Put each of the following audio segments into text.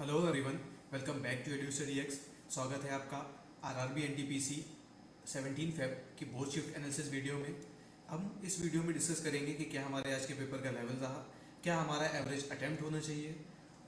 Hello everyone, welcome back to Edu X. स्वागत है आपका आरआरबी एनटीपीसी 17 फेब की बोर्ड शिफ्ट एनालिसिस वीडियो में। हम इस वीडियो में डिस्कस करेंगे कि क्या हमारे आज के पेपर का लेवल रहा, क्या हमारा एवरेज अटेम्प्ट होना चाहिए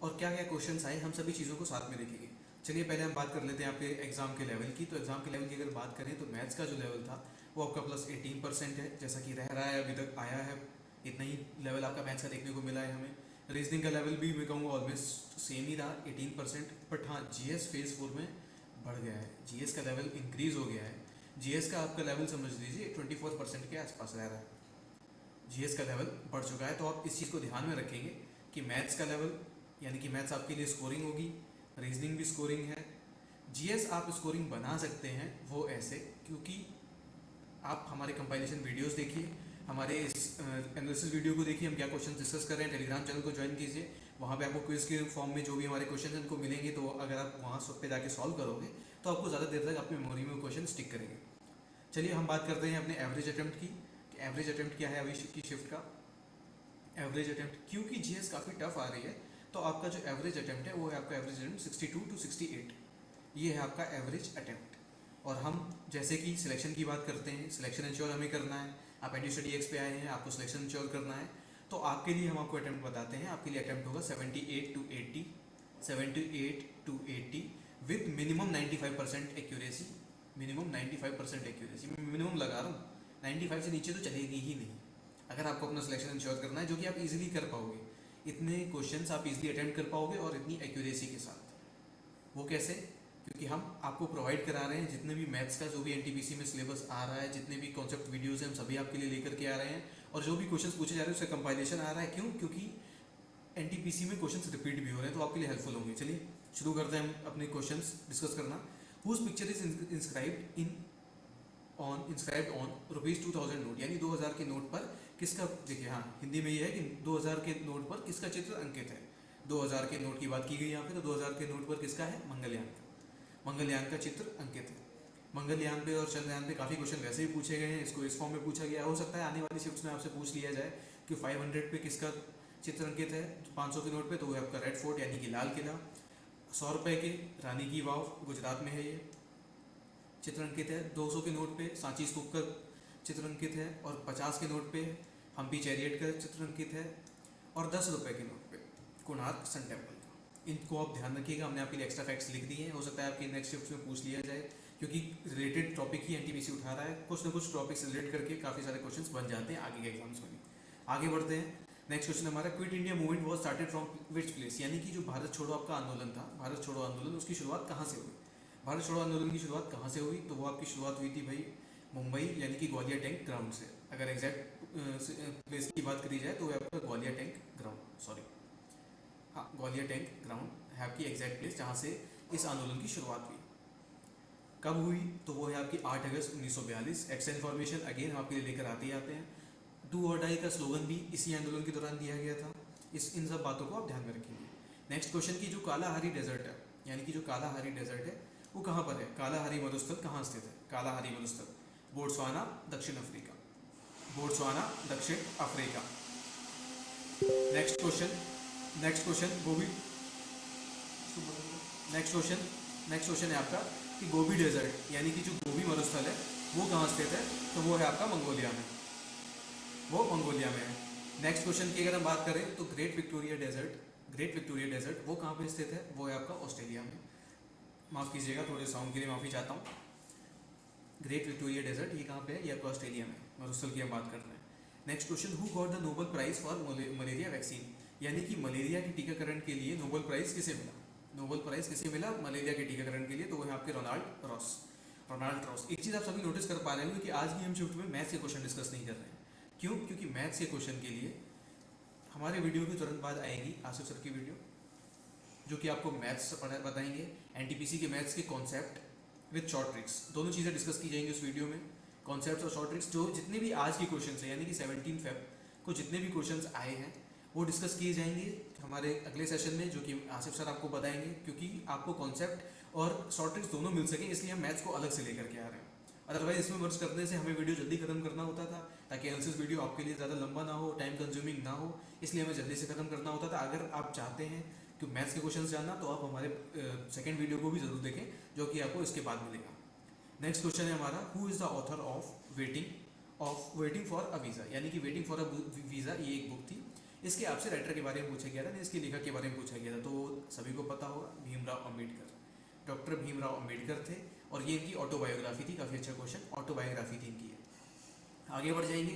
और क्या क्या क्वेश्चंस आए। हम सभी चीज़ों को साथ में देखेंगे। चलिए पहले हम बात कर लेते हैं आपके एग्जाम के लेवल की। तो एग्जाम के लेवल की अगर बात करें तो मैथ्स का जो लेवल था वो आपका प्लस 18% है, जैसा कि रह रहा है, अभी तक आया है। इतना ही लेवल आपका मैथ्स का देखने को मिला है हमें। रीजनिंग का लेवल भी मैं कहूँगा ऑलमोस्ट सेम ही रहा 18%। बट हाँ, जीएस फेज 4 में बढ़ गया है, जीएस का लेवल इंक्रीज हो गया है। जीएस का आपका लेवल समझ लीजिए 24% के आसपास रह रहा है। जीएस का लेवल बढ़ चुका है, तो आप इस चीज़ को ध्यान में रखेंगे कि मैथ्स का लेवल, यानी कि मैथ्स आपके लिए स्कोरिंग होगी, रीजनिंग भी स्कोरिंग है। जीएस आप स्कोरिंग बना सकते हैं वो ऐसे, क्योंकि आप हमारे कंपाइलेशन वीडियोस देखिए, हमारे इस एनालिसिस वीडियो को देखिए, हम क्या क्वेश्चन डिस्कस कर रहे हैं। टेलीग्राम चैनल को ज्वाइन कीजिए, वहाँ पे आपको क्विज के फॉर्म में जो भी हमारे क्वेश्चन उनको मिलेंगे, तो अगर आप वहाँ सब पे जाके सॉल्व करोगे तो आपको ज़्यादा देर तक अपनी मेमोरी में वो क्वेश्चन स्टिक करेंगे। चलिए हम बात करते हैं अपने एवरेज अटेम्प्ट की। एवरेज अटेम्प्ट क्या है अभी की शिफ्ट का एवरेज अटेम्प्ट, क्योंकि जीएस काफ़ी टफ आ रही है, तो आपका जो एवरेज अटेम्प्ट है वो है आपका एवरेज अटेम्प्ट 62 to 68। ये है आपका एवरेज अटेम्प्ट। और हम जैसे कि सिलेक्शन की बात करते हैं, सिलेक्शन इंश्योर हमें करना है। आप एडू एक्स पे आए हैं, आपको सिलेक्शन इंश्योर करना है, तो आपके लिए हम आपको अटेम्प्ट बताते हैं। आपके लिए अटेम्प्ट होगा 78 to 80, 78 to 80 with minimum 95% accuracy. Minimum 95% accuracy, मैं मिनिमम लगा रहा हूँ, 95 से नीचे तो चलेगी ही नहीं अगर आपको अपना सिलेक्शन इंश्योर करना है, जो कि आप इजीली कर पाओगे। इतने क्वेश्चंस आप इजीली अटेम्प्ट कर पाओगे और इतनी एक्यूरेसी के साथ। वो कैसे? क्योंकि हम आपको प्रोवाइड करा रहे हैं जितने भी मैथ्स का जो भी एनटीपीसी में सिलेबस आ रहा है, जितने भी कॉन्सेप्ट वीडियोस हैं, हम सभी आपके लिए लेकर के आ रहे हैं। और जो भी क्वेश्चंस पूछे जा रहे हैं उसका कंपाइलेशन आ रहा है। क्यों? क्योंकि एनटीपीसी में क्वेश्चंस रिपीट भी हो रहे हैं, तो आपके लिए हेल्पफुल होंगे। चलिए शुरू करते हैं हम अपने क्वेश्चंस डिस्कस करना। Whose picture is inscribed on ₹2000 note, यानी 2000 के नोट पर किसका, देखिए हाँ हिंदी में ये है कि 2000 के नोट पर किसका चित्र अंकित है। 2000 के नोट की बात की गई यहाँ पे, तो 2000 के नोट पर किसका है? मंगलयान का। मंगलयान का चित्र अंकित है। मंगलयान पे और चंद्रयान पे काफ़ी क्वेश्चन वैसे भी पूछे गए हैं, इसको इस फॉर्म में पूछा गया। हो सकता है आने वाली शिफ्ट्स में आपसे पूछ लिया जाए कि 500 पे किसका चित्र अंकित है, 500 के नोट पे, तो वो है आपका रेड फोर्ट यानी कि लाल किला। 100 रुपये के रानी की वाव, गुजरात में है ये, चित्र अंकित है। 200 के नोट पे सांची स्तूप का चित्र अंकित है, और 50 के नोट पे हम्पी चैरियट का चित्र अंकित है, और 10 रुपये के नोट पे कोणार्क सन टेम्पल का। इनको आप ध्यान रखिएगा, हमने आपके लिए एक्स्ट्रा फैक्ट्स लिख दिए हैं। हो सकता है आपकी नेक्स्ट शिफ्ट में पूछ लिया जाए, क्योंकि रिलेटेड टॉपिक ही एनटीपीसी उठा रहा है। कुछ ना कुछ टॉपिक से रिलेट करके काफ़ी सारे क्वेश्चंस बन जाते हैं आगे के एग्जाम्स में भी। आगे बढ़ते हैं। नेक्स्ट क्वेश्चन हमारा, quit India movement was started from which place, यानी कि जो भारत छोड़ो आपका आंदोलन था, भारत छोड़ो आंदोलन, उसकी शुरुआत कहाँ से हुई? भारत छोड़ो आंदोलन की शुरुआत कहाँ से हुई? तो वो आपकी शुरुआत हुई थी भाई मुंबई, यानी कि ग्वालियर टैंक ग्राउंड से। अगर एग्जैक्ट प्लेस की बात करी जाए तो वो आपका ग्वालियर टैंक ग्राउंड, सॉरी हाँ, ग्वालियर टैंक ग्राउंड है आपकी एग्जैक्ट प्लेस जहाँ से इस आंदोलन की शुरुआत हुई। कब हुई? तो वो है आपकी 8 अगस्त 1942। एक्स्ट्रा इन्फॉर्मेशन अगेन हम आपके लिए लेकर आते ही आते हैं। डू और डाई का स्लोगन भी इसी आंदोलन के दौरान दिया गया था। इन सब बातों को आप ध्यान में रखेंगे। नेक्स्ट क्वेश्चन की जो कालाहारी डेजर्ट है, यानी कि जो कालाहारी डेजर्ट है वो कहाँ पर है? कालाहारी मरुस्थल कहाँ स्थित है? कालाहारी मरुस्थल बोट्सवाना, दक्षिण अफ्रीका। बोट्सवाना, दक्षिण अफ्रीका। नेक्स्ट क्वेश्चन, गोभी, नेक्स्ट क्वेश्चन है आपका कि गोबी डेजर्ट, यानी कि जो गोबी मरुस्थल है वो कहाँ स्थित है? तो वो है आपका मंगोलिया में, वो मंगोलिया में है। नेक्स्ट क्वेश्चन की अगर हम बात करें तो ग्रेट विक्टोरिया डेजर्ट वो कहाँ पे स्थित है? वो है आपका ऑस्ट्रेलिया में। माफ़ कीजिएगा, थोड़े साउंड के लिए माफ़ी चाहता हूँ। ग्रेट विक्टोरिया डेजर्ट ये कहाँ पे है? ये आपको ऑस्ट्रेलिया में, मरुस्थल की हम बात कर रहे हैं। Next question, who got the Nobel prize for malaria vaccine, यानी कि मलेरिया के टीकाकरण के लिए नोबेल प्राइज किसे मिला? नोबेल प्राइज किसे मिला मलेरिया के टीकाकरण के लिए? तो वो है आपके रोनाल्ड रॉस। एक चीज़ आप सभी नोटिस कर पा रहे होंगे कि आज की हम शिफ्ट में मैथ्स के क्वेश्चन डिस्कस नहीं कर रहे हैं। क्यों? क्योंकि मैथ्स के क्वेश्चन के लिए हमारे वीडियो के तुरंत बाद आएगी आसिफ सर की वीडियो, जो कि आपको मैथ्स बताएंगे, एनटीपीसी के मैथ्स के कॉन्सेप्ट विद शॉर्ट ट्रिक्स। दोनों चीज़ें डिस्कस की जाएंगी उस वीडियो में, कॉन्सेप्ट और शॉर्ट ट्रिक्स। जो जितने भी आज के क्वेश्चन हैं, यानी कि 17 फेब को जितने भी क्वेश्चन आए हैं वो डिस्कस किए जाएंगे हमारे अगले सेशन में, जो कि आसिफ सर आपको बताएंगे। क्योंकि आपको कॉन्सेप्ट और शॉर्ट ट्रिक्स दोनों मिल सकें, इसलिए हम मैथ्स को अलग से लेकर के आ रहे हैं। अदरवाइज इसमें मर्ज करने से हमें वीडियो जल्दी खत्म करना होता था, ताकि एनालिसिस वीडियो आपके लिए ज़्यादा लंबा ना हो, टाइम कंज्यूमिंग ना हो, इसलिए हमें जल्दी से खत्म करना होता था। अगर आप चाहते हैं आपको मैथ्स के क्वेश्चन जानना तो आप हमारे सेकेंड वीडियो को भी जरूर देखें, जो कि आपको इसके बाद मिलेगा। नेक्स्ट क्वेश्चन है हमारा, who is the author of waiting for a visa, यानी कि वेटिंग फॉर अ वीज़ा ये एक बुक थी। इसके आपसे राइटर के बारे में पूछा गया था, इसके लेखक के बारे में पूछा गया था, तो सभी को पता होगा, भीमराव अम्बेडकर। डॉक्टर भीमराव अम्बेडकर थे और ये इनकी ऑटोबायोग्राफी थी। काफ़ी अच्छा क्वेश्चन, ऑटोबायोग्राफी थी इनकी। आगे बढ़ जाएंगे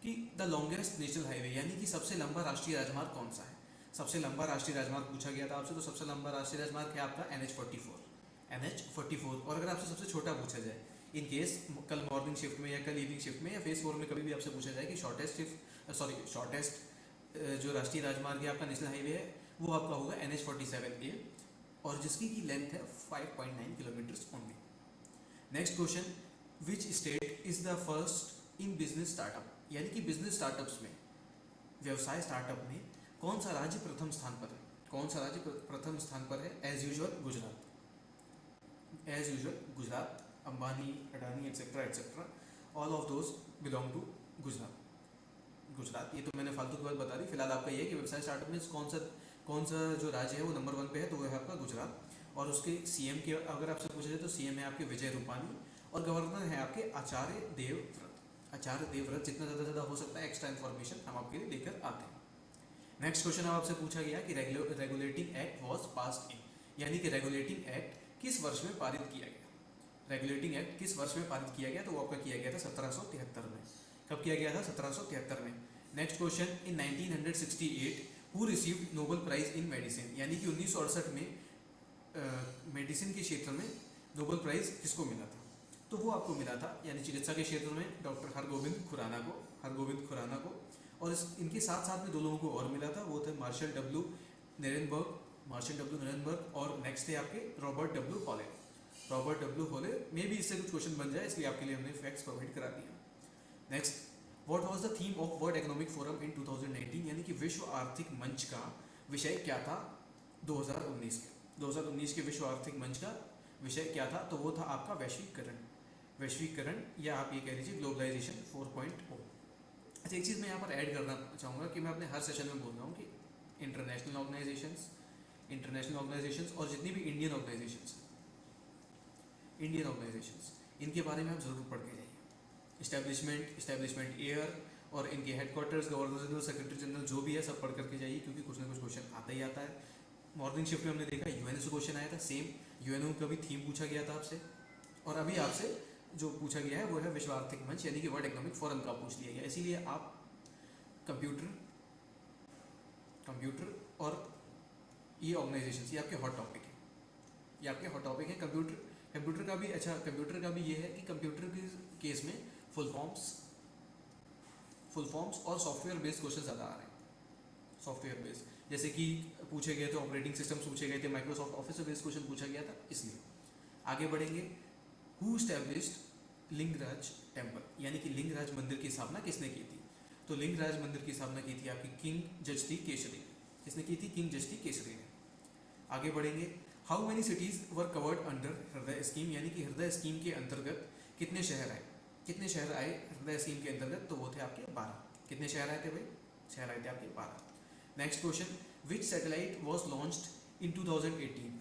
कि द लॉन्गेस्ट नेशनल हाईवे, यानी कि सबसे लंबा राष्ट्रीय राजमार्ग कौन सा है। सबसे लंबा राष्ट्रीय राजमार्ग पूछा गया था आपसे, तो सबसे लंबा राष्ट्रीय राजमार्ग है आपका NH44। और अगर आपसे सबसे छोटा पूछा जाए, इन केस कल मॉर्निंग शिफ्ट में या कल इवनिंग शिफ्ट में या फेज 4 में कभी भी आपसे पूछा जाए कि शॉर्टेस्ट जो राष्ट्रीय राजमार्ग है आपका नेशनल हाईवे है, वो आपका होगा NH47A, और जिसकी की लेंथ है 5.9 kilometres only. Next question, which state is the first in business startup, यानी कि बिजनेस स्टार्टअप्स में, व्यवसाय स्टार्टअप में कौन सा राज्य प्रथम स्थान पर है। कौन सा राज्य प्रथम स्थान पर है। As usual Gujarat. Ambani, Adani etcetera etcetera, all of those belong to Gujarat. ये तो मैंने फालतू की बात बता दी। फिलहाल आपका ये है कि व्यवसाय स्टार्टअप में कौन सा जो राज्य है वो नंबर 1 पे है, तो वो है आपका गुजरात। और उसके सीएम के अगर आपसे पूछा जाए तो सीएम है आपके विजय रूपानी, और गवर्नर है आपके आचार्य देवव्रत। जितना ज़्यादा हो सकता है एक्स्ट्रा इन्फॉर्मेशन हम आपके लिए लेकर आते हैं। नेक्स्ट क्वेश्चन आपसे पूछा गया कि regulating act was passed in, यानी कि रेगुलेटिंग एक्ट किस वर्ष में पारित किया गया। रेगुलेटिंग एक्ट किस वर्ष में पारित किया गया, तो वो आपका किया गया था 1773 में। कब किया गया था, 1773 में। Next question, in 1968 who received Nobel prize in medicine, यानी कि 1968 में मेडिसिन के क्षेत्र में नोबेल प्राइज किसको मिला था, तो वो आपको मिला था, यानी चिकित्सा के क्षेत्र में डॉक्टर हरगोविंद खुराना को। और इनके साथ साथ में 2 लोगों को और मिला था, वो थे मार्शल डब्ल्यू नरेनबर्ग, और नेक्स्ट थे आपके रॉबर्ट डब्ल्यू हॉले। मे भी इससे कुछ क्वेश्चन बन जाए, इसलिए आपके लिए हमने फैक्ट्स प्रोवाइड करा दिया। Next, what was the theme of world economic forum in 2019, यानी कि विश्व आर्थिक मंच का विषय क्या था 2019 के विश्व आर्थिक मंच का विषय क्या था, तो वो था आपका वैश्वीकरण, या आप ये कह लीजिए ग्लोबलाइजेशन 4.0। अच्छा, एक चीज़ मैं यहाँ पर ऐड करना चाहूँगा कि मैं अपने हर सेशन में बोल रहा हूँ कि इंटरनेशनल ऑर्गेनाइजेशंस और जितनी भी इंडियन ऑर्गेनाइजेशंस इनके बारे में आप ज़रूर पढ़ के जाइए। इस्टेब्लिशमेंट ईयर और इनके headquarters, governor general, secretary general, जो भी है सब पढ़ करके जाइए, क्योंकि कुछ ना कुछ क्वेश्चन आता ही आता है। मॉर्निंग शिफ्ट में हमने देखा यूएनओ से क्वेश्चन आया था, सेम यूएनओ का भी थीम पूछा गया था आपसे, और अभी आपसे जो पूछा गया है वो है विश्व आर्थिक मंच, यानी कि वर्ल्ड इकोनॉमिक फोरम का पूछ लिया गया। इसीलिए आप कंप्यूटर और ये ऑर्गेनाइजेशन, ये आपके हॉट टॉपिक है। कंप्यूटर का भी ये है कि कंप्यूटर के केस में फुल फॉर्म्स और सॉफ्टवेयर बेस्ड क्वेश्चन ज़्यादा आ रहे हैं। सॉफ्टवेयर बेस्ड जैसे कि पूछे गए थे, ऑपरेटिंग सिस्टम्स पूछे गए थे, माइक्रोसॉफ्ट ऑफिस से बेस्ड क्वेश्चन पूछा गया था, इसलिए। आगे बढ़ेंगे, हु एस्टैब्लिश्ड लिंगराज टेम्पल, यानी कि लिंगराज मंदिर की स्थापना किसने की थी, तो लिंगराज मंदिर की स्थापना की थी आपकी किंग जस्टी केसरी ने। किसने की थी, किंग जस्टी केसरी ने। आगे बढ़ेंगे, how many cities were covered under हृदय स्कीम, यानी कि हृदय स्कीम के अंतर्गत कितने शहर आए हृदय स्कीम के अंतर्गत, तो वो थे आपके 12। कितने शहर आए थे भाई, शहर आए थे आपके 12। Next question, which satellite was launched in 2018,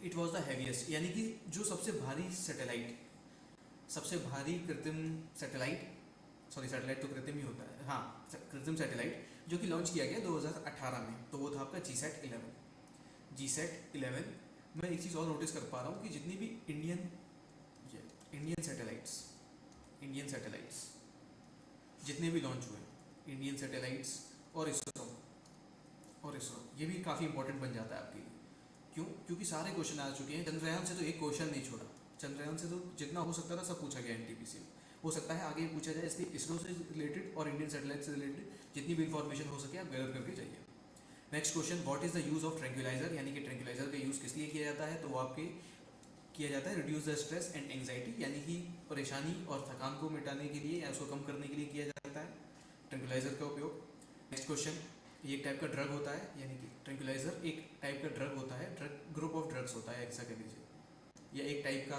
it was the heaviest, यानी कि जो सबसे भारी कृत्रिम सैटेलाइट, सैटेलाइट तो कृत्रिम ही होता है, हाँ, कृत्रिम सैटेलाइट जो कि लॉन्च किया गया 2018 में, तो वो था आपका GSAT 11। मैं एक चीज़ और नोटिस कर पा रहा हूँ कि जितनी भी इंडियन सैटेलाइट्स जितने भी लॉन्च हुए, इंडियन सैटेलाइट्स और इसरो, ये भी काफ़ी इंपॉर्टेंट बन जाता है आपके लिए। क्यों, क्योंकि सारे क्वेश्चन आ चुके हैं। चंद्रयान से तो एक क्वेश्चन नहीं छोड़ा, चंद्रयान से तो जितना हो सकता था सब पूछा गया NTPC में। हो सकता है आगे पूछा जाए, इसलिए इसरो से रिलेटेड और इंडियन सैटेलाइट से रिलेटेड जितनी भी इन्फॉर्मेशन हो सके आप गैदर करके जाइए। Next question, what is the use of tranquilliser, यानी कि ट्रैंक्विलाइजर का यूज़ किस लिए किया जाता है, तो वो आपके किया जाता है reduce the stress and anxiety, यानी कि परेशानी और थकान को मिटाने के लिए या उसको कम करने के लिए किया जाता है ट्रैंक्विलाइजर का उपयोग। नेक्स्ट क्वेश्चन, ये एक टाइप का ड्रग होता है, यानी कि ट्रैंक्विलाइजर एक टाइप का ड्रग होता है, ग्रुप ऑफ ड्रग्स होता है, ऐसा कह लीजिए, या एक टाइप का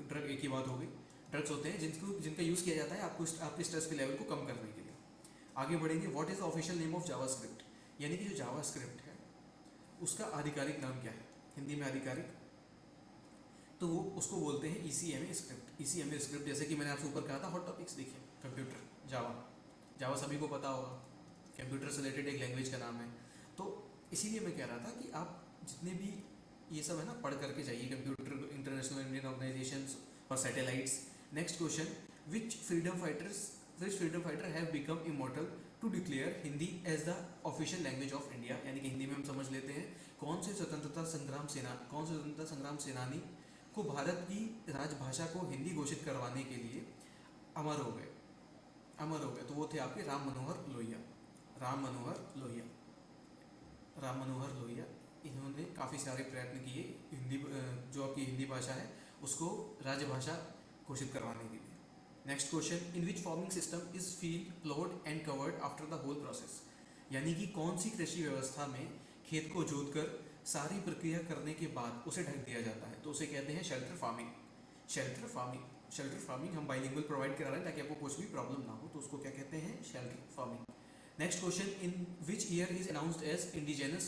ड्रग, एक ही बात हो गई। ड्रग्स होते हैं जिनका यूज़ किया जाता है आपके स्ट्रेस के लेवल को कम करने के लिए। आगे बढ़ेंगे, what is the official name of JavaScript, यानी कि जो जावास्क्रिप्ट है उसका आधिकारिक नाम क्या है हिंदी में आधिकारिक, तो वो उसको बोलते हैं ECMA स्क्रिप्ट। ECMA स्क्रिप्ट, जैसे कि मैंने आपसे ऊपर कहा था हॉट टॉपिक्स देखिए, कंप्यूटर, जावा, जावा सभी को पता होगा, कंप्यूटर से रिलेटेड एक लैंग्वेज का नाम है। तो इसीलिए मैं कह रहा था कि आप जितने भी ये सब है ना पढ़ करके जाइए, कंप्यूटर, इंटरनेशनल इंडियन ऑर्गेनाइजेशन और satellites. Next question, which freedom fighter have become immortal to declare Hindi as the official language of India, यानी कि हिंदी में हम समझ लेते हैं कौन से स्वतंत्रता संग्राम सेनानी को भारत की राजभाषा को हिंदी घोषित करवाने के लिए अमर हो गए, तो वो थे आपके राम मनोहर लोहिया। इन्होंने काफ़ी सारे प्रयत्न किए हिंदी, जो आपकी हिंदी भाषा है उसको राजभाषा घोषित करवाने के लिए। Next question, in which farming system is field plowed and covered after the whole process, यानी कि कौन सी कृषि व्यवस्था में खेत को जोतकर सारी प्रक्रिया करने के बाद उसे ढक दिया जाता है, तो उसे कहते हैं शेल्टर फार्मिंग हम बाइलिंगुअल प्रोवाइड करा रहे हैं ताकि आपको कुछ भी प्रॉब्लम ना हो, तो उसको क्या कहते हैं, shelter farming. Next question, in which year is announced as indigenous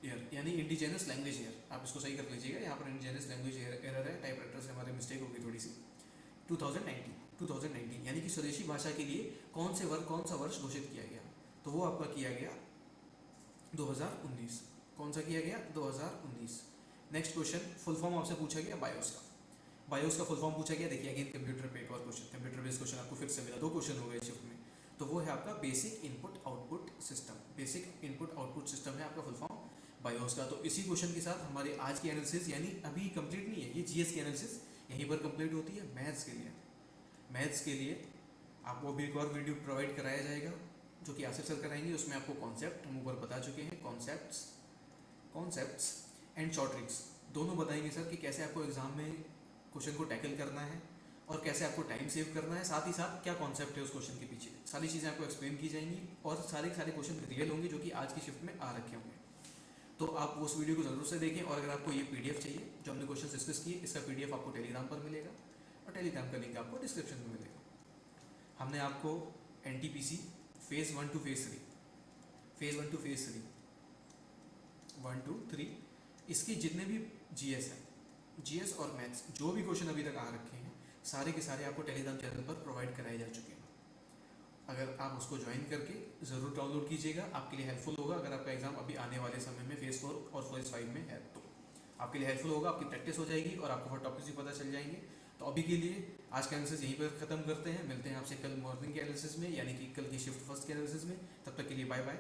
year, यानी इंडिजिनस लैंग्वेज ईयर, आप इसको सही कर लीजिएगा, यहाँ पर इंडिजिनस लैंग्वेज एरर है, टाइपराइटर से हमारी मिस्टेक होगी थोड़ी सी। 2019, यानी कि स्वदेशी भाषा के लिए कौन सा वर्ष घोषित किया गया, तो वो आपका किया गया 2019। कौन सा किया गया, 2019। नेक्स्ट क्वेश्चन, फुल फॉर्म आपसे पूछा गया बायोस का फुल फॉर्म पूछा गया। देखिए अगेन कंप्यूटर पे एक और क्वेश्चन, कंप्यूटर बेस्ड क्वेश्चन आपको फिर से मिला, 2 क्वेश्चन हो गए शिफ्ट में, तो वो है आपका बेसिक इनपुट आउटपुट सिस्टम है आपका फुल फॉर्म बायोस का। तो इसी क्वेश्चन के साथ हमारे आज की एनालिसिस यानी अभी कंप्लीट नहीं है, ये GS की एनालिसिस यहीं पर कंप्लीट होती है। मैथ्स के लिए आपको अभी एक और वीडियो प्रोवाइड कराया जाएगा जो कि आसिफ सर कराएंगे, उसमें आपको कॉन्सेप्ट हम ऊपर बता चुके हैं, कॉन्सेप्ट्स एंड शॉर्ट ट्रिक्स दोनों बताएंगे सर कि कैसे आपको एग्जाम में क्वेश्चन को टैकल करना है और कैसे आपको टाइम सेव करना है, साथ ही साथ क्या कॉन्सेप्ट है उस क्वेश्चन के पीछे, सारी चीज़ें आपको एक्सप्लेन की जाएंगी और सारे क्वेश्चन रियल होंगे जो कि आज की शिफ्ट में आ रखे होंगे। तो आप उस वीडियो को ज़रूर से देखें, और अगर आपको ये PDF चाहिए जो हमने क्वेश्चन डिस्कस किए, इसका PDF आपको टेलीग्राम पर मिलेगा और टेलीग्राम का लिंक आपको डिस्क्रिप्शन में मिलेगा। हमने आपको NTPC फेज़ 1 टू फेज़ 3 1 2 3 इसके जितने भी GS और मैथ्स जो भी क्वेश्चन अभी तक आ रखे हैं सारे के सारे आपको टेलीग्राम चैनल पर प्रोवाइड कराए जा चुके हैं। अगर आप उसको ज्वाइन करके ज़रूर डाउनलोड कीजिएगा, आपके लिए हेल्पफुल होगा। अगर आपका एग्जाम अभी आने वाले समय में फेज़ 4 और फेज़ 5 में है तो आपके लिए हेल्पफुल होगा, आपकी प्रैक्टिस हो जाएगी और आपको हर टॉपिक्स भी पता चल जाएंगे। तो अभी के लिए आज का एनालिसिस यहीं पर ख़त्म करते हैं, मिलते हैं आपसे कल मॉर्निंग के एनालिसिस में, यानी कि कल की शिफ्ट फर्स्ट के एनालिसिस में। तब तक के लिए बाय बाय।